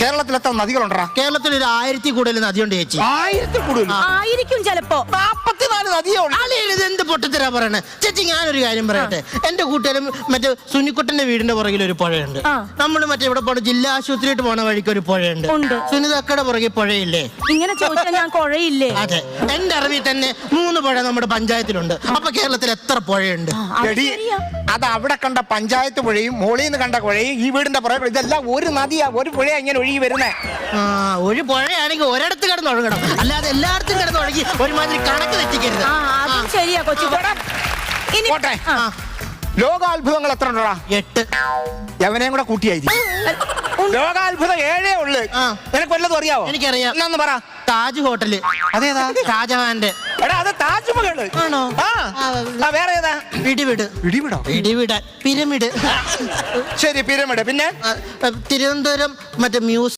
കേരളത്തിൽ എത്ര നദികളുണ്ടാ? കേരളത്തിൽ ഒരു 1000 കൂടുതൽ നദിയുണ്ട് ചേച്ചി. 1000 കൂടുതൽ ആയിരിക്കും ചിലപ്പോ. 44 നദിയേ ഉള്ളൂ. ഇത് എന്ത് പൊട്ടത്തരാ പറയണേ ചേച്ചി. ഞാനൊരു കാര്യം പറയട്ടെ. എന്റെ കൂട്ടുകാരും മറ്റേ സുനിക്കുട്ടന്റെ വീടിന്റെ പുറകിൽ ഒരു പുഴയുണ്ട്. നമ്മൾ മറ്റേ ഇവിടെ പോണ ജില്ലാ ആശുപത്രിയിട്ട് പോണ വഴിക്ക് ഒരു പുഴയുണ്ട്. സുനിതക്കയുടെ പുറകെ പുഴയില്ലേ? ഇങ്ങനെ ചോദിച്ചാൽ ഞാൻ കുഴയില്ലേ? അതെ, എന്റെ അറിവിൽ തന്നെ 3 പുഴ നമ്മുടെ പഞ്ചായത്തിലുണ്ട്. അപ്പൊ കേരളത്തിൽ എത്ര പുഴയുണ്ട്? അത് അവിടെ കണ്ട പഞ്ചായത്ത് പുഴയും മോളിൽ നിന്ന് കണ്ട പുഴയും ഈ വീടിന്റെ പുറകെ ഇതെല്ലാം ഒരു നദിയാ, ഒരു പുഴ ഇങ്ങനെ ഒഴുകി വരുന്നേ. ഒരു പുഴയാണെങ്കിൽ ഒരിടത്ത് കിടന്ന് ഒഴുകണം, അല്ലാതെ എല്ലായിടത്തും കിടന്ന് ഒഴുകി ഒരുമാതിരി കണക്ക് തെറ്റിക്കരുത്. ശരിയാ കൊച്ചു. പോട്ടെ, ലോകാത്ഭുതങ്ങൾ എത്ര ഉണ്ടോ? 8. യവനെയും കൂടെ കൂട്ടിയായിരിക്കും. ലോകാത്ഭുതം 7 ഉള്ളു. നിനക്ക് വല്ലതും അറിയാവോ? എനിക്കറിയാം. എന്നാന്ന് പറ. താജ് ഹോട്ടല്. അതേതാ? ഷാജഹാന്റെ. എടാ അത് താജ്മഹൽ ആണോ? വേറെ ഏതാ? പിടിവിട്. പിടിവിടോ? പിടിവിടാൻ പിരമിഡ്. ശരി, പിരമിഡ്. പിന്നെ തിരുവനന്തപുരം മറ്റേ മ്യൂസിയം.